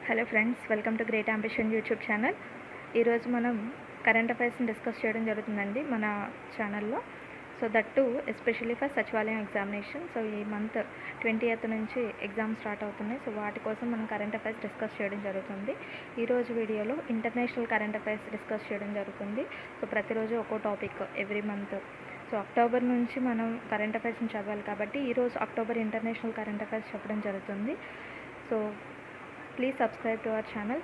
Hello friends, welcome to great ambition YouTube channel. ఈరోజు మనం current అఫైర్స్ని discuss చేయడం జరుగుతుందండి మన ఛానల్లో. So that to especially for సచివాలయం ఎగ్జామినేషన్. సో ఈ మంత్ 20th నుంచి ఎగ్జామ్ స్టార్ట్ అవుతున్నాయి. సో వాటి కోసం మనం కరెంట్ అఫైర్స్ డిస్కస్ చేయడం జరుగుతుంది. ఈరోజు వీడియోలో ఇంటర్నేషనల్ కరెంట్ అఫైర్స్ డిస్కస్ చేయడం జరుగుతుంది. సో ప్రతిరోజు ఒక్కో topic every month. So October నుంచి మనం కరెంట్ అఫైర్స్ని చదవాలి కాబట్టి ఈరోజు అక్టోబర్ ఇంటర్నేషనల్ కరెంట్ అఫైర్స్ చెప్పడం జరుగుతుంది. So please subscribe to our channel.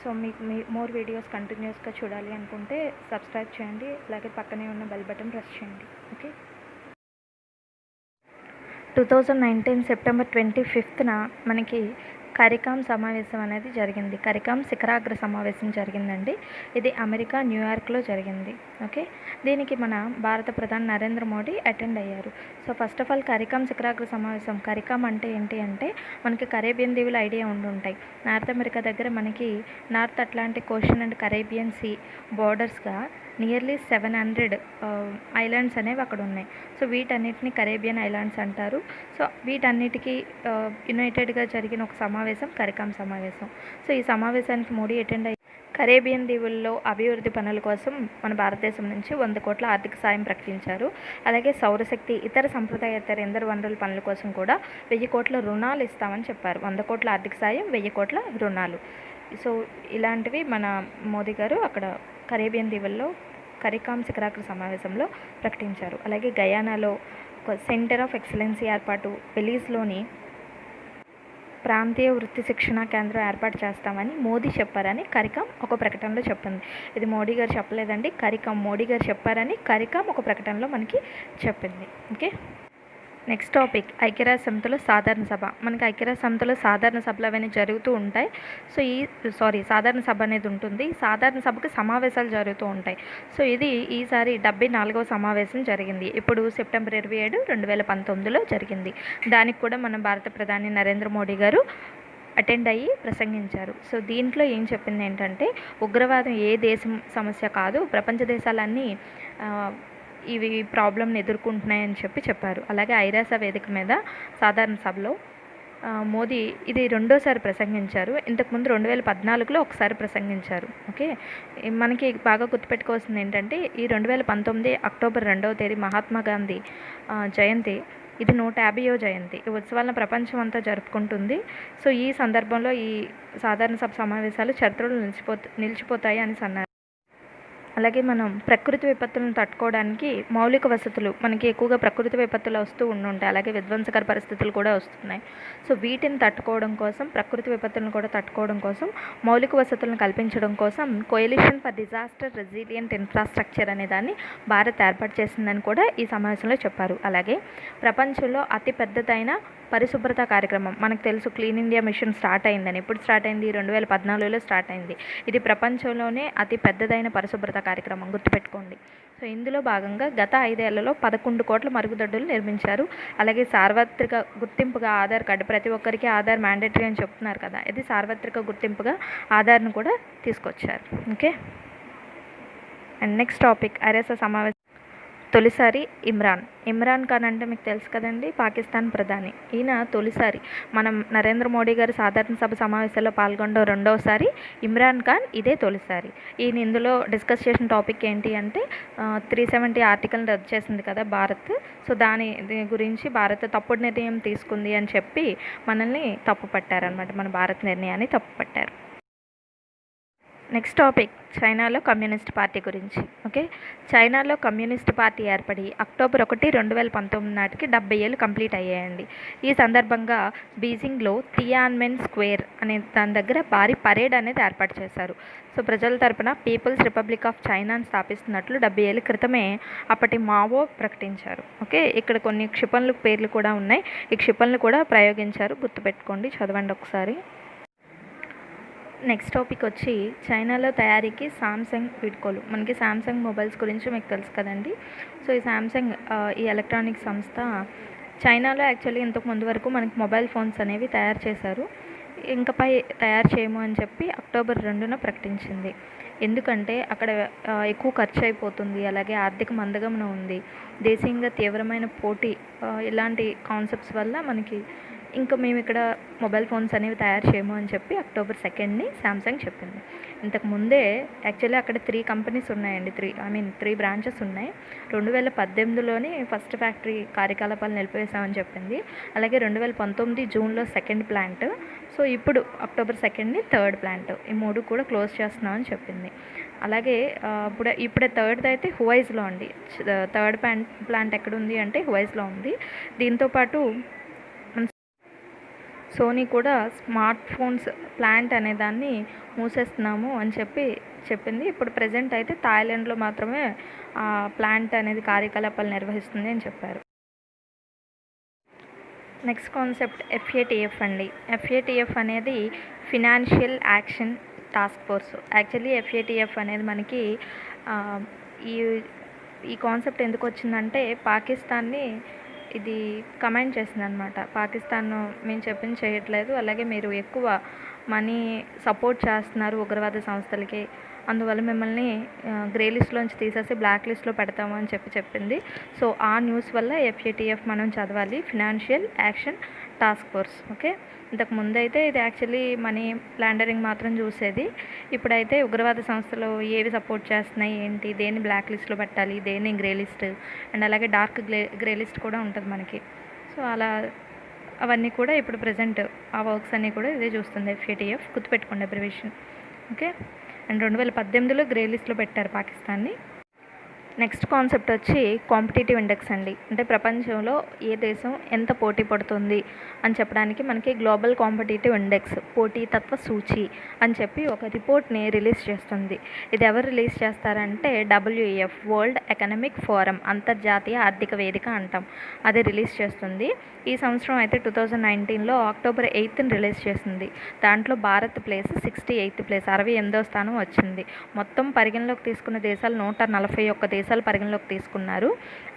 So మీకు మోర్ వీడియోస్ కంటిన్యూస్గా చూడాలి అనుకుంటే సబ్స్క్రైబ్ చేయండి, అలాగే పక్కనే ఉన్న బెల్ బటన్ ప్రెస్ చేయండి. ఓకే. 2019 సెప్టెంబర్ 25న మనకి కరికామ్ సమావేశం అనేది జరిగింది. కరికామ్ శిఖరాగ్ర సమావేశం జరిగిందండి. ఇది అమెరికా న్యూయార్క్లో జరిగింది. ఓకే. దీనికి మన భారత ప్రధాని నరేంద్ర మోడీ అటెండ్ అయ్యారు. సో ఫస్ట్ ఆఫ్ ఆల్ కరికామ్ శిఖరాగ్ర సమావేశం, కరికామ్ అంటే ఏంటి అంటే మనకి కరేబియన్ దీవులు ఐడియా ఉండుంటాయి. నార్త్ అమెరికా దగ్గర మనకి north Atlantic ocean and Caribbean sea బోర్డర్స్గా నియర్లీ 700 ఐలాండ్స్ అనేవి అక్కడ ఉన్నాయి. సో వీటన్నిటిని కరేబియన్ ఐలాండ్స్ అంటారు. సో వీటన్నిటికీ యునైటెడ్గా జరిగిన ఒక సమావేశం కరికామ్ సమావేశం. సో ఈ సమావేశానికి మోడీ అటెండ్ అయ్యి కరేబియన్ దీవుల్లో అభివృద్ధి పనుల కోసం మన భారతదేశం నుంచి 100 కోట్ల ఆర్థిక సాయం ప్రకటించారు. అలాగే సౌరశక్తి, ఇతర సంప్రదాయేతర ఇంధన వనరుల పనుల కోసం కూడా 1000 కోట్ల రుణాలు ఇస్తామని చెప్పారు. 100 కోట్ల ఆర్థిక సాయం, 1000 కోట్ల రుణాలు. సో ఇలాంటివి మన మోదీ గారు అక్కడ కరేబియన్ దీవుల్లో కరికామ్ శిఖరాగ్ర సమావేశంలో ప్రకటించారు. అలాగే గయానాలో ఒక సెంటర్ ఆఫ్ ఎక్సలెన్సీ ఏర్పాటు, బెలీజ్లోని ప్రాంతీయ వృత్తి శిక్షణ కేంద్రం ఏర్పాటు చేస్తామని మోదీ చెప్పారని కరికామ్ ఒక ప్రకటనలో చెప్పింది. ఇది మోడీ గారు చెప్పలేదండి, కరికామ్ మోడీ గారు చెప్పారని కరికామ్ ఒక ప్రకటనలో మనకి చెప్పింది. ఓకే. నెక్స్ట్ టాపిక్ ఐక్యరాజ్య సమితిలో సాధారణ సభ. మనకి ఐక్యరాజ్య సమితిలో సాధారణ సభలు అవన్నీ జరుగుతూ ఉంటాయి. సో సాధారణ సభ అనేది ఉంటుంది. సాధారణ సభకు సమావేశాలు జరుగుతూ ఉంటాయి. సో ఇది ఈసారి 74వ సమావేశం జరిగింది. ఇప్పుడు సెప్టెంబర్ 27, 2019లో జరిగింది. దానికి కూడా మన భారత ప్రధాని నరేంద్ర మోడీ గారు అటెండ్ అయ్యి ప్రసంగించారు. సో దీంట్లో ఏం చెప్పింది ఏంటంటే ఉగ్రవాదం ఏ దేశం సమస్య కాదు, ప్రపంచ దేశాలన్నీ ఇవి ప్రాబ్లంని ఎదుర్కొంటున్నాయని చెప్పారు. అలాగే ఐరాస వేదిక మీద సాధారణ సభలో మోదీ ఇది రెండోసారి ప్రసంగించారు. ఇంతకుముందు 2014లో ఒకసారి ప్రసంగించారు. ఓకే. మనకి బాగా గుర్తుపెట్టుకోవాల్సింది ఏంటంటే ఈ 2019 అక్టోబర్ 2వ తేదీ మహాత్మా గాంధీ జయంతి. ఇది 150వ జయంతి. ఈ ఉత్సవాలను ప్రపంచం అంతా జరుపుకుంటుంది. సో ఈ సందర్భంలో ఈ సాధారణ సభ సమావేశాలు చరిత్రలో నిలిచిపోతాయి అని అన్నారు. అలాగే మనం ప్రకృతి విపత్తులను తట్టుకోవడానికి మౌలిక వసతులు, మనకి ఎక్కువగా ప్రకృతి విపత్తులు వస్తూ ఉండుంటాయి, అలాగే విధ్వంసకర పరిస్థితులు కూడా వస్తున్నాయి. సో వీటిని తట్టుకోవడం కోసం, ప్రకృతి విపత్తులను కూడా తట్టుకోవడం కోసం, మౌలిక వసతులను కల్పించడం కోసం coalition for disaster resilient infrastructure అనే దాన్ని భారత్ ఏర్పాటు చేసిందని కూడా ఈ సమావేశంలో చెప్పారు. అలాగే ప్రపంచంలో అతి పెద్దదైన పరిశుభ్రత కార్యక్రమం, మనకు తెలుసు క్లీన్ ఇండియా మిషన్ స్టార్ట్ అయిందని. ఎప్పుడు స్టార్ట్ అయింది? 2014లో స్టార్ట్ అయింది. ఇది ప్రపంచంలోనే అతి పెద్దదైన పరిశుభ్రత కార్యక్రమం, గుర్తుపెట్టుకోండి. సో ఇందులో భాగంగా గత 5 ఏళ్లలో 11 కోట్ల మరుగుదొడ్డులు నిర్మించారు. అలాగే సార్వత్రిక గుర్తింపుగా ఆధార్ కార్డు, ప్రతి ఒక్కరికి ఆధార్ మ్యాండేటరీ అని చెప్తున్నారు కదా, ఇది సార్వత్రిక గుర్తింపుగా ఆధార్ను కూడా తీసుకొచ్చారు. ఓకే. అండ్ నెక్స్ట్ టాపిక్ ఐరాస సమావేశం తొలిసారి ఇమ్రాన్ ఖాన్ అంటే మీకు తెలుసు కదండి, పాకిస్తాన్ ప్రధాని. ఈయన తొలిసారి మనం నరేంద్ర మోడీ గారు సాధారణ సభ సమావేశాల్లో పాల్గొనడం రెండవసారి, ఇమ్రాన్ ఖాన్ ఇదే తొలిసారి. ఈయన ఇందులో డిస్కస్ చేసిన టాపిక్ ఏంటి అంటే 370 ఆర్టికల్ని రద్దు చేసింది కదా భారత్. సో దాని గురించి భారత్ తప్పుడు నిర్ణయం తీసుకుంది అని చెప్పి మనల్ని తప్పు పట్టారనమాట, మన భారత్ నిర్ణయాన్ని తప్పు పట్టారు. నెక్స్ట్ టాపిక్ చైనాలో కమ్యూనిస్ట్ పార్టీ గురించి. ఓకే. చైనాలో కమ్యూనిస్ట్ పార్టీ ఏర్పడి అక్టోబర్ 1, 2019 నాటికి 70 ఏళ్ళు కంప్లీట్ అయ్యాయండి. ఈ సందర్భంగా బీజింగ్లో తియాన్మెన్ స్క్వేర్ అనే దాని దగ్గర భారీ పరేడ్ అనేది ఏర్పాటు చేశారు. సో ప్రజల తరపున పీపుల్స్ రిపబ్లిక్ ఆఫ్ చైనాను స్థాపిస్తున్నట్లు 70 ఏళ్ళ క్రితమే అప్పటి మావో ప్రకటించారు. ఓకే. ఇక్కడ కొన్ని క్షిపణుల పేర్లు కూడా ఉన్నాయి. ఈ క్షిపణులు కూడా ప్రయోగించారు, గుర్తుపెట్టుకోండి, చదవండి ఒకసారి. నెక్స్ట్ టాపిక్ వచ్చి చైనాలో తయారీకి సామ్సంగ్ వీడ్కోలు. మనకి సామ్సంగ్ మొబైల్స్ గురించి మీకు తెలుసు కదండి. సో ఈ సామ్సంగ్ ఈ ఎలక్ట్రానిక్ సంస్థ చైనాలో యాక్చువల్లీ ఇంతకు ముందు వరకు మనకి మొబైల్ ఫోన్స్ అనేవి తయారు చేశారు. ఇంకపై తయారు చేయము అని చెప్పి అక్టోబర్ 2న ప్రకటించింది. ఎందుకంటే అక్కడ ఎక్కువ ఖర్చు అయిపోతుంది, అలాగే ఆర్థిక మందగమనం ఉంది, దేశీయంగా తీవ్రమైన పోటీ, ఇలాంటి కాన్సెప్ట్స్ వల్ల మనకి ఇంకా మేము ఇక్కడ మొబైల్ ఫోన్స్ అనేవి తయారు చేయము అని చెప్పి అక్టోబర్ 2ని శాంసంగ్ చెప్పింది. ఇంతకు ముందే యాక్చువల్లీ అక్కడ 3 కంపెనీస్ ఉన్నాయండి. 3 బ్రాంచెస్ ఉన్నాయి. 2018లోనే ఫస్ట్ ఫ్యాక్టరీ కార్యకలాపాలు నిలిపివేశామని చెప్పింది. అలాగే 2019 జూన్లో సెకండ్ ప్లాంట్. సో ఇప్పుడు అక్టోబర్ 2ని థర్డ్ ప్లాంట్. ఈ 3 కూడా క్లోజ్ చేస్తున్నామని చెప్పింది. అలాగే ఇప్పుడే థర్డ్ది అయితే హువైజ్లో అండి. థర్డ్ ప్లాంట్ ఎక్కడుంది అంటే హువైజ్లో ఉంది. దీంతోపాటు సోనీ కూడా స్మార్ట్ ఫోన్స్ ప్లాంట్ అనే దాన్ని మూసేస్తున్నాము అని చెప్పింది. ఇప్పుడు ప్రజెంట్ అయితే థాయిలాండ్లో మాత్రమే ఆ ప్లాంట్ అనేది కార్యకలాపాలు నిర్వహిస్తుంది అని చెప్పారు. నెక్స్ట్ కాన్సెప్ట్ FATF అండి. FATF అనేది financial action task force. Actually FATF అనేది మనకి ఈ కాన్సెప్ట్ ఎందుకు వచ్చిందంటే పాకిస్తాన్ని ఇది కమెంట్ చేసింది అనమాట. పాకిస్తాన్ మేము చెప్పింది చేయట్లేదు, అలాగే మీరు ఎక్కువ మనీ సపోర్ట్ చేస్తున్నారు ఉగ్రవాద సంస్థలకి, అందువల్ల మిమ్మల్ని గ్రే లిస్ట్లోంచి తీసేసి బ్లాక్ లిస్ట్లో పెడతాము అని చెప్పింది. సో ఆ న్యూస్ వల్ల FATF మనం చదవాలి, financial action task force. Okay, ఇంతకు ముందు అయితే ఇది యాక్చువల్లీ మనీ లాండరింగ్ మాత్రం చూసేది. ఇప్పుడైతే ఉగ్రవాద సంస్థలు ఏవి సపోర్ట్ చేస్తున్నాయి ఏంటి, దేన్ని బ్లాక్ లిస్ట్లో పెట్టాలి, దేన్ని గ్రే లిస్ట్, అండ్ అలాగే డార్క్ గ్రే లిస్ట్ కూడా ఉంటుంది మనకి. సో అలా అవన్నీ కూడా ఇప్పుడు ప్రజెంట్ ఆ వర్క్స్ అన్నీ కూడా ఇదే చూస్తుంది FATF. గుర్తుపెట్టుకోండి అబ్రివేషన్. ఓకే, అండ్ 2018లో గ్రే లిస్ట్లో పెట్టారు పాకిస్తాన్ని. నెక్స్ట్ కాన్సెప్ట్ వచ్చి కాంపిటేటివ్ ఇండెక్స్ అండి. అంటే ప్రపంచంలో ఏ దేశం ఎంత పోటీ పడుతుంది అని చెప్పడానికి మనకి గ్లోబల్ కాంపిటేటివ్ ఇండెక్స్, పోటీతత్వ సూచి అని చెప్పి ఒక రిపోర్ట్ని రిలీజ్ చేస్తుంది. ఇది ఎవరు రిలీజ్ చేస్తారంటే WEF, వరల్డ్ ఎకనామిక్ ఫోరం, అంతర్జాతీయ ఆర్థిక వేదిక అంటాం, అది రిలీజ్ చేస్తుంది. ఈ సంవత్సరం అయితే 2019లో అక్టోబర్ 8ని రిలీజ్ చేసింది. దాంట్లో భారత్ ప్లేస్ 68th ప్లేస్, 68వ స్థానం వచ్చింది. మొత్తం పరిగణలోకి తీసుకున్న దేశాలు 141 దేశాలు పరిగణలోకి తీసుకున్నారు.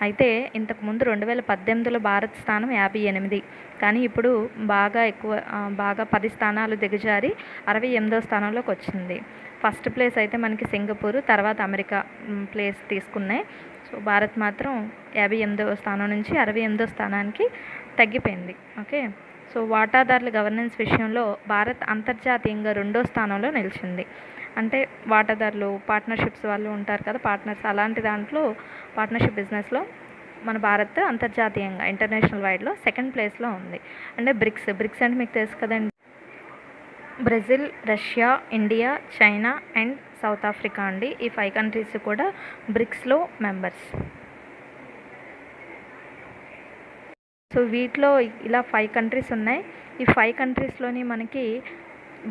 అయితే ఇంతకుముందు 2018లో భారత్ స్థానం 58, కానీ ఇప్పుడు బాగా 10 స్థానాలు దిగజారి 68వ స్థానంలోకి వచ్చింది. ఫస్ట్ ప్లేస్ అయితే మనకి సింగపూర్, తర్వాత అమెరికా ప్లేస్ తీసుకున్నాయి. సో భారత్ మాత్రం 58వ స్థానం నుంచి 68వ స్థానానికి తగ్గిపోయింది. ఓకే, సో వాటాదారుల గవర్నెన్స్ విషయంలో భారత్ అంతర్జాతీయంగా 2వ స్థానంలో నిలిచింది. అంటే వాటాదారులు, పార్ట్నర్షిప్స్ వాళ్ళు ఉంటారు కదా, పార్ట్నర్స్, అలాంటి దాంట్లో పార్ట్నర్షిప్ బిజినెస్లో మన భారత్ అంతర్జాతీయంగా ఇంటర్నేషనల్ వైడ్లో సెకండ్ ప్లేస్లో ఉంది. అంటే బ్రిక్స్ అంటే మీకు తెలుసు కదండి, Brazil, Russia, India, China and south Africa అండి. ఈ 5 కంట్రీస్ కూడా బ్రిక్స్లో మెంబర్స్. సో వీటిలో ఇలా 5 కంట్రీస్ ఉన్నాయి. ఈ 5 కంట్రీస్లోని మనకి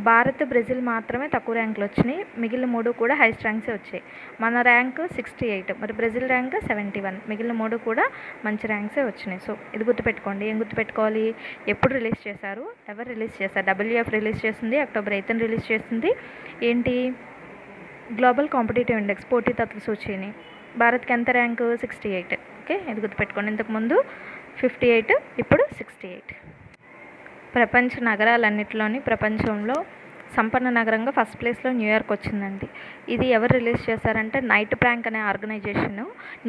భారత్, బ్రెజిల్ మాత్రమే తక్కువ ర్యాంకులు వచ్చినాయి. మిగిలిన 3 కూడా హైయెస్ట్ ర్యాంక్సే వచ్చాయి. మన ర్యాంక్ 68, మరి బ్రెజిల్ ర్యాంక్ 71. మిగిలిన 3 కూడా మంచి ర్యాంక్సే వచ్చినాయి. సో ఇది గుర్తుపెట్టుకోండి. ఏం గుర్తుపెట్టుకోవాలి, ఎప్పుడు రిలీజ్ చేశారు, ఎవరు రిలీజ్ చేశారు. WEF రిలీజ్ చేసింది, అక్టోబర్ 8ని రిలీజ్ చేసింది. ఏంటి, గ్లోబల్ కాంపిటేటివ్ ఇండెక్స్, పోటీతత్వ సూచీని. భారత్కి ఎంత ర్యాంకు, 68. ఓకే, ఇది గుర్తుపెట్టుకోండి. ఇంతకుముందు 58, ఇప్పుడు 68. ప్రపంచ నగరాలన్నింటిలోని ప్రపంచంలో సంపన్న నగరంగా ఫస్ట్ ప్లేస్లో న్యూయార్క్ వచ్చిందండి. ఇది ఎవరు రిలీజ్ చేశారంటే నైట్ ప్రాంక్ అనే organisation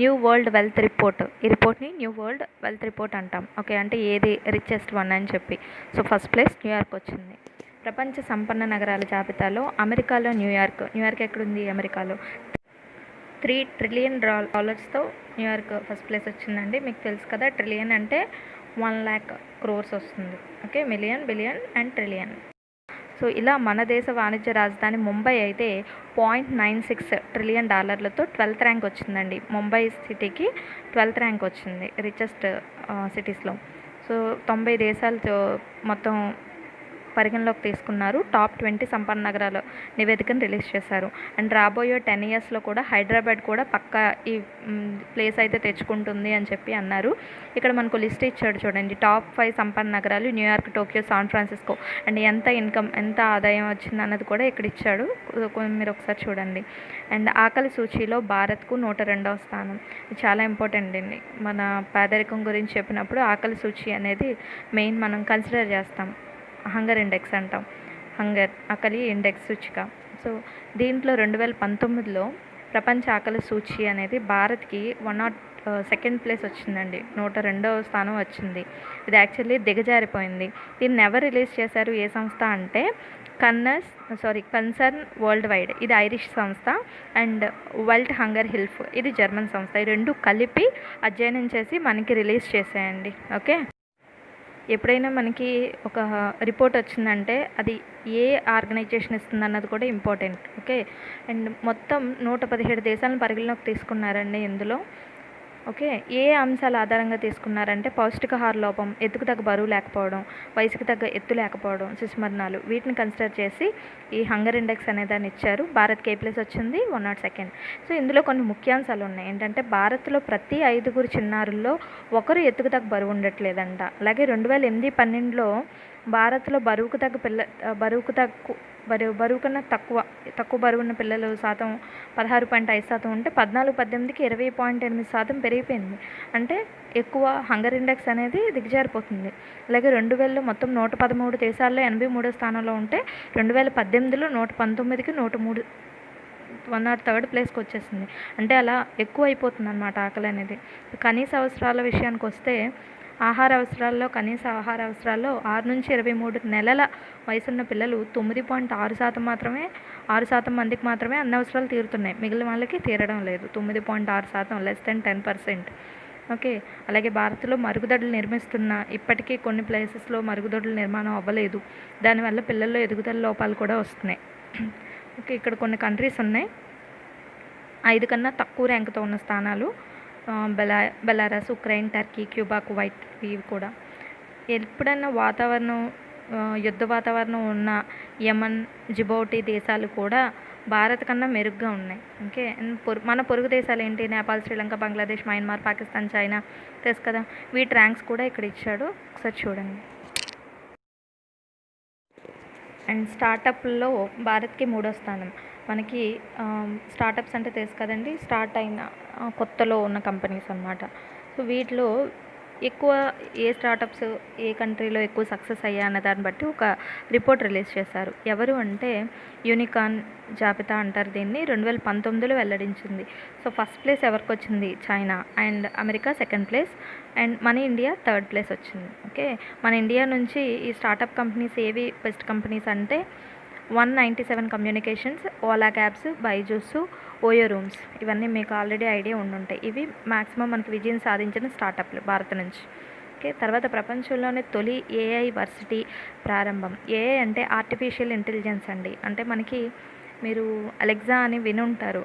new world wealth report. ఈ రిపోర్ట్ని న్యూ వరల్డ్ వెల్త్ రిపోర్ట్ అంటాం. ఓకే, అంటే ఏది రిచెస్ట్ వన్ అని చెప్పి. సో ఫస్ట్ ప్లేస్ న్యూయార్క్ వచ్చింది. ప్రపంచ సంపన్న నగరాల జాబితాలో అమెరికాలో న్యూయార్క్ ఎక్కడుంది, అమెరికాలో $3 trillion న్యూయార్క్ ఫస్ట్ ప్లేస్ వచ్చిందండి. మీకు తెలుసు కదా, ట్రిలియన్ అంటే 1 lakh crores వస్తుంది. Okay, million, billion and trillion. So ఇలా మన దేశ వాణిజ్య రాజధాని ముంబై అయితే $0.96 trillion 12th ర్యాంక్ వచ్చిందండి. ముంబై సిటీకి 12th ర్యాంక్ వచ్చింది రిచెస్ట్ సిటీస్లో. సో 90 దేశాలతో మొత్తం పరిగణలోకి తీసుకున్నారు. టాప్ 20 సంపన్న నగరాల నివేదికను రిలీజ్ చేశారు. అండ్ రాబోయే 10 yearsలో కూడా హైదరాబాద్ కూడా పక్కా ఈ ప్లేస్ అయితే తెచ్చుకుంటుంది అని చెప్పి అన్నారు. ఇక్కడ మనకు లిస్ట్ ఇచ్చాడు చూడండి. టాప్ 5 సంపన్న నగరాలు New York, Tokyo, San Francisco. And ఎంత ఆదాయం వచ్చింది అన్నది కూడా ఇక్కడ ఇచ్చాడు, మీరు ఒకసారి చూడండి. అండ్ ఆకలి సూచీలో భారత్కు 102వ స్థానం. ఇది చాలా ఇంపార్టెంట్ అండి. మన పేదరికం గురించి చెప్పినప్పుడు ఆకలి సూచీ అనేది మెయిన్ మనం కన్సిడర్ చేస్తాం. హంగర్ ఇండెక్స్ అంటాం, ఆకలి ఇండెక్స్ సూచిక. సో దీంట్లో 2019లో ప్రపంచ ఆకలి సూచి అనేది భారత్కి సెకండ్ ప్లేస్ వచ్చిందండి, 102వ స్థానం వచ్చింది. ఇది యాక్చువల్లీ దిగజారిపోయింది. దీన్ని ఎవరు రిలీజ్ చేశారు, ఏ సంస్థ అంటే కన్సర్న్ వరల్డ్ వైడ్, ఇది ఐరిష్ సంస్థ, అండ్ వరల్డ్ హంగర్ హెల్ప్, ఇది జర్మన్ సంస్థ. ఈ రెండు కలిపి అధ్యయనం చేసి మనకి రిలీజ్ చేసాయండి. ఓకే, ఎప్పుడైనా మనకి ఒక రిపోర్ట్ వచ్చిందంటే అది ఏ ఆర్గనైజేషన్ ఇస్తుంది అన్నది కూడా ఇంపార్టెంట్. ఓకే, అండ్ మొత్తం 117 దేశాలను పరిగణలోకి తీసుకున్నారండి ఇందులో. ఓకే, ఏ అంశాల ఆధారంగా తీసుకున్నారంటే పౌష్టికాహార లోపం, ఎత్తుకు తగ్గ బరువు లేకపోవడం, వయసుకు తగ్గ ఎత్తు లేకపోవడం, శిశుమరణాలు, వీటిని కన్సిడర్ చేసి ఈ హంగర్ ఇండెక్స్ అనే దాన్ని ఇచ్చారు. భారత్కి ఏ ప్లేస్ వచ్చింది, 102. సో ఇందులో కొన్ని ముఖ్యాంశాలు ఉన్నాయి. ఏంటంటే భారత్లో ప్రతి 5 చిన్నారుల్లో ఒకరు ఎత్తుకు తగ్గ బరువు ఉండట్లేదంట. అలాగే 2008-12లో భారత్లో బరువు కన్నా తక్కువ బరువు ఉన్న పిల్లల శాతం 16.5% ఉంటే 14-18కి 20.8% పెరిగిపోయింది. అంటే ఎక్కువ హంగర్ ఇండెక్స్ అనేది దిగజారిపోతుంది. అలాగే 2000లో మొత్తం 113 దేశాల్లో 83వ స్థానంలో ఉంటే 2018లో 119కి 103rd ప్లేస్కి వచ్చేసింది. అంటే అలా ఎక్కువ అయిపోతుంది అన్నమాట ఆకలి అనేది. కనీస అవసరాల విషయానికి వస్తే కనీస ఆహార అవసరాల్లో 6 నుంచి 23 నెలల వయసున్న పిల్లలు 9.6% మందికి మాత్రమే అన్ని అవసరాలు తీరుతున్నాయి. మిగిలిన వాళ్ళకి తీరడం లేదు. 9.6%, లెస్ దెన్ 10%. ఓకే, అలాగే భారత్లో మరుగుదొడ్లు నిర్మిస్తున్న ఇప్పటికీ కొన్ని ప్లేసెస్లో మరుగుదొడ్ల నిర్మాణం అవ్వలేదు. దానివల్ల పిల్లల్లో ఎదుగుదల లోపాలు కూడా వస్తున్నాయి. ఓకే, ఇక్కడ కొన్ని కంట్రీస్ ఉన్నాయి 5 కన్నా తక్కువ ర్యాంకుతో ఉన్న స్థానాలు. Belarus, Ukraine, Turkey, Cuba, Kuwait, ఇవి కూడా. ఎప్పుడన్నా యుద్ధ వాతావరణం ఉన్న యమన్, జిబౌటి దేశాలు కూడా భారత్ కన్నా మెరుగ్గా ఉన్నాయి. ఓకే, మన పొరుగు దేశాలు ఏంటి, నేపాల్, శ్రీలంక, బంగ్లాదేశ్, మయన్మార్, పాకిస్తాన్, చైనా, తెలుసు కదా. వీటి ర్యాంక్స్ కూడా ఇక్కడ ఇచ్చాడు, ఒకసారి చూడండి. అండ్ స్టార్టప్లో భారత్కి 3వ స్థానం. మనకి స్టార్టప్స్ అంటే తెలుసు కదండి, స్టార్ట్ అయిన కొత్తలో ఉన్న కంపెనీస్ అన్నమాట. సో వీటిలో ఎక్కువ ఏ స్టార్టప్స్ ఏ కంట్రీలో ఎక్కువ సక్సెస్ అయ్యా అన్న దాన్ని బట్టి ఒక రిపోర్ట్ రిలీజ్ చేశారు. ఎవరు అంటే యూనికార్న్ జాబితా అంటారు దీన్ని, 2019లో వెల్లడించింది. సో ఫస్ట్ ప్లేస్ ఎవరికి వచ్చింది, China, and America second place, and మన ఇండియా థర్డ్ ప్లేస్ వచ్చింది. ఓకే, మన ఇండియా నుంచి ఈ స్టార్టప్ కంపెనీస్ ఏవి బెస్ట్ కంపెనీస్ అంటే 197 communications, Ola cabs, Byju's, OYO rooms, ఇవన్నీ మీకు ఆల్రెడీ ఐడియా ఉండుంటాయి. ఇవి మ్యాక్సిమం మనకి విజయం సాధించిన స్టార్టప్లు భారత్ నుంచి. ఓకే, తర్వాత ప్రపంచంలోనే తొలి ఏఐ వర్సిటీ ప్రారంభం. ఏఐ అంటే ఆర్టిఫిషియల్ ఇంటెలిజెన్స్ అండి. అంటే మనకి మీరు అలెక్సా అని వినుంటారు,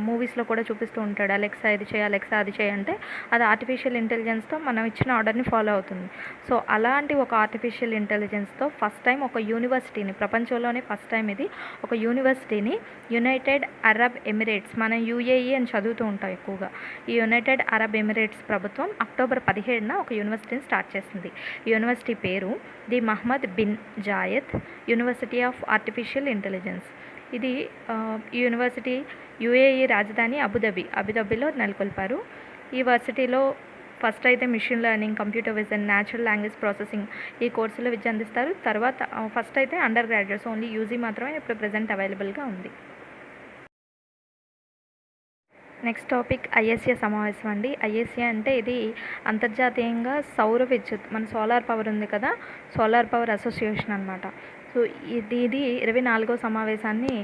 మూవీస్లో కూడా చూపిస్తూ ఉంటాడు, అలెక్సా ఇది చేయి, అలెక్సా అది చేయి అంటే అది ఆర్టిఫిషియల్ ఇంటెలిజెన్స్తో మనం ఇచ్చిన ఆర్డర్ని ఫాలో అవుతుంది. సో అలాంటి ఒక ఆర్టిఫిషియల్ ఇంటెలిజెన్స్తో ఫస్ట్ టైం ఒక యూనివర్సిటీని, ప్రపంచంలోనే ఫస్ట్ టైం ఇది, ఒక యూనివర్సిటీని యునైటెడ్ అరబ్ ఎమిరేట్స్, మనం యుఏఈ అని చదువుతూ ఉంటాం ఎక్కువగా, ఈ యునైటెడ్ అరబ్ ఎమిరేట్స్ ప్రభుత్వం అక్టోబర్ 17న ఒక యూనివర్సిటీని స్టార్ట్ చేసింది. ఈ యూనివర్సిటీ పేరు the Mohamed bin Zayed university of artificial intelligence. ఇది యూనివర్సిటీ యుఏఈ రాజధాని అబుదాబిలో నెలకొల్పారు. ఈ వర్సిటీలో ఫస్ట్ అయితే machine learning, computer vision, natural language processing ఈ కోర్సులో విద్య అందిస్తారు. తర్వాత ఫస్ట్ అయితే అండర్ గ్రాడ్యుయేట్స్ ఓన్లీ యూజీ మాత్రమే ఇప్పుడు ప్రజెంట్ అవైలబుల్గా ఉంది. నెక్స్ట్ టాపిక్ ఐఎస్ఏ సమావేశం అండి. ఐఎస్ఏ అంటే ఇది అంతర్జాతీయంగా సౌర విద్యుత్, మన సోలార్ పవర్ ఉంది కదా, సోలార్ పవర్ అసోసియేషన్ అనమాట. సో ఇది 24వ సమావేశాన్ని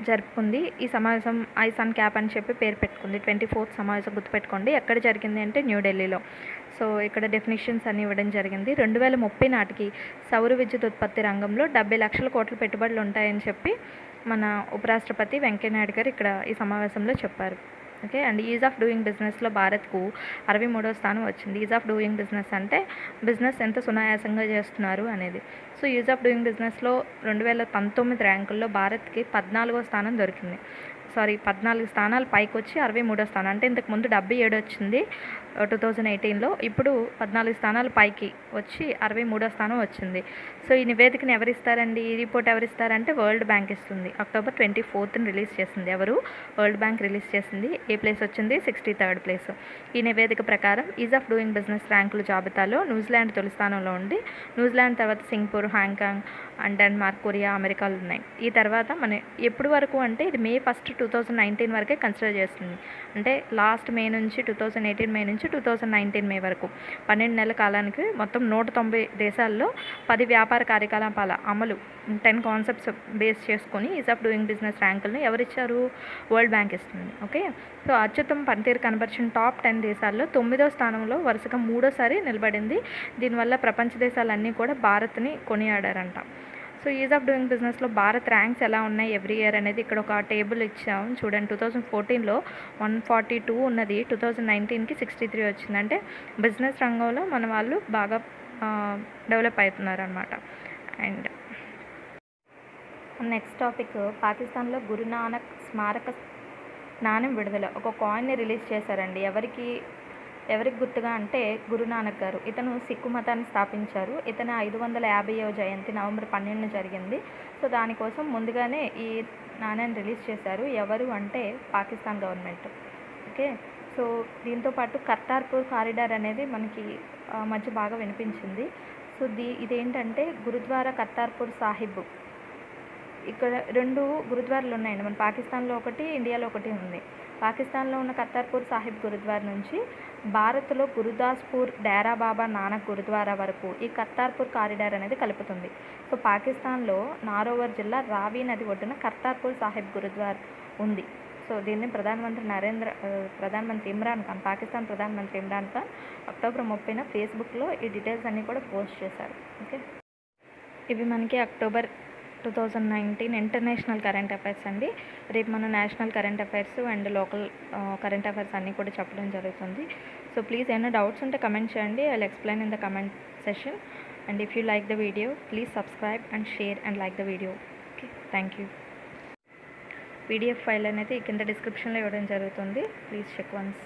జరుపుకుంది. ఈ సమావేశం ఐసాన్ క్యాప్ అని చెప్పి పేరు పెట్టుకుంది. 24th సమావేశం గుర్తుపెట్టుకోండి. ఎక్కడ జరిగింది అంటే న్యూఢిల్లీలో. సో ఇక్కడ డెఫినేషన్స్ అన్ని ఇవ్వడం జరిగింది. 2030 నాటికి సౌర విద్యుత్ ఉత్పత్తి రంగంలో 70 లక్షల కోట్ల పెట్టుబడులు ఉంటాయని చెప్పి మన ఉపరాష్ట్రపతి వెంకయ్యనాయుడు గారు ఇక్కడ ఈ సమావేశంలో చెప్పారు. Okay, and is of doing బిజినెస్లో భారత్కు 63వ స్థానం వచ్చింది. ఈజ్ ఆఫ్ డూయింగ్ బిజినెస్ అంటే బిజినెస్ ఎంత సునాయాసంగా చేస్తున్నారు అనేది. సో ఈజ్ ఆఫ్ డూయింగ్ బిజినెస్లో 2019 ర్యాంకుల్లో భారత్కి 14వ స్థానం దొరికింది. 14 స్థానాలు పైకి వచ్చి 63వ స్థానం, అంటే ఇంతకుముందు 77 వచ్చింది, 2018లో. ఇప్పుడు 14 స్థానాలు పైకి వచ్చి 63వ స్థానం వచ్చింది. సో ఈ నివేదికను ఎవరిస్తారండి, ఈ రిపోర్ట్ ఎవరిస్తారంటే వరల్డ్ బ్యాంక్ ఇస్తుంది. అక్టోబర్ 24న రిలీజ్ చేసింది. ఎవరు? వరల్డ్ బ్యాంక్ రిలీజ్ చేసింది. ఏ ప్లేస్ వచ్చింది? 63rd place. ఈ నివేదిక ప్రకారం ఈజ్ ఆఫ్ డూయింగ్ బిజినెస్ ర్యాంకుల జాబితాలో న్యూజిలాండ్ తొలి స్థానంలో ఉంది. న్యూజిలాండ్ తర్వాత Singapore, Hong Kong and Denmark, Korea, అమెరికాలు ఉన్నాయి. ఈ తర్వాత మన ఎప్పుడు వరకు అంటే ఇది May 1, 2019 వరకే కన్సిడర్ చేస్తుంది. అంటే లాస్ట్ మే నుంచి 2018 మే నుంచి 2019 మే వరకు 12 నెలల కాలానికి మొత్తం 190 దేశాల్లో 10 వ్యాపార కార్యకలాపాల అమలు 10 కాన్సెప్ట్స్ బేస్ చేసుకొని ఈజ్ ఆఫ్ డూయింగ్ బిజినెస్ ర్యాంకులను ఎవరిచ్చారు? వరల్డ్ బ్యాంక్ ఇస్తుంది. ఓకే, సో అత్యుత్తమ పనితీరు కనబరిచిన టాప్ 10 దేశాల్లో 9వ స్థానంలో వరుసగా 3ోసారి నిలబడింది. దీనివల్ల ప్రపంచ దేశాలన్నీ కూడా భారత్ని కొనియాడారంట. సో ఈజ్ ఆఫ్ డూయింగ్ బిజినెస్లో భారత్ ర్యాంక్స్ ఎలా ఉన్నాయి ఎవ్రీ ఇయర్ అనేది ఇక్కడ ఒక టేబుల్ ఇచ్చాం చూడండి. 2014లో 142 ఉన్నది, 2019కి 63 వచ్చింది. అంటే బిజినెస్ రంగంలో మన వాళ్ళు బాగా డెవలప్ అవుతున్నారు అనమాట. అండ్ నెక్స్ట్ టాపిక్, పాకిస్తాన్లో గురునానక్ స్మారక నాణ్యం విడుదల. ఒక కాయిన్ని రిలీజ్ చేశారండి. ఎవరికి గుర్తుగా అంటే గురునానక్ గారు. ఇతను సిక్కు మతాన్ని స్థాపించారు. ఇతను 550వ జయంతి నవంబర్ 12న జరిగింది. సో దానికోసం ముందుగానే ఈ నాణ్యాన్ని రిలీజ్ చేశారు. ఎవరు అంటే పాకిస్తాన్ గవర్నమెంట్. ఓకే, సో దీంతోపాటు కర్తార్పూర్ కారిడార్ అనేది మనకి మధ్య బాగా వినిపించింది. సో ఇదేంటంటే గురుద్వారా కర్తార్పూర్ సాహిబ్. ఇక్కడ 2 గురుద్వారాలు ఉన్నాయండి. మన పాకిస్తాన్లో ఒకటి, ఇండియాలో ఒకటి ఉంది. పాకిస్తాన్లో ఉన్న కర్తార్పూర్ సాహిబ్ గురుద్వారా నుంచి భారత్లో గురుదాస్పూర్ డేరా బాబా నానక్ గురుద్వారా వరకు ఈ కర్తార్పూర్ కారిడార్ అనేది కలుపుతుంది. సో పాకిస్తాన్లో నారోవర్ జిల్లా రావి నది ఒడ్డున కర్తార్పూర్ సాహిబ్ గురుద్వారా ఉంది. సో దీన్ని ప్రధానమంత్రి ఇమ్రాన్ ఖాన్, పాకిస్తాన్ ప్రధానమంత్రి ఇమ్రాన్ ఖాన్ అక్టోబర్ 30న ఫేస్బుక్లో ఈ డీటెయిల్స్ అన్నీ కూడా పోస్ట్ చేశారు. ఓకే, ఇవి మనకి అక్టోబర్ 2019 ఇంటర్నేషనల్ కరెంట్ అఫైర్స్ అండి. రేపు మన national current affairs and local current affairs అన్నీ కూడా చెప్పడం జరుగుతుంది. సో ప్లీజ్ ఏమైనా డౌట్స్ ఉంటే కమెంట్ చేయండి. I will explain in the comment session. And if you like the video please subscribe and share and like the video. Okay, thank you. PDF file అనేది కింద డిస్క్రిప్షన్లో ఇవ్వడం జరుగుతుంది. Please check once.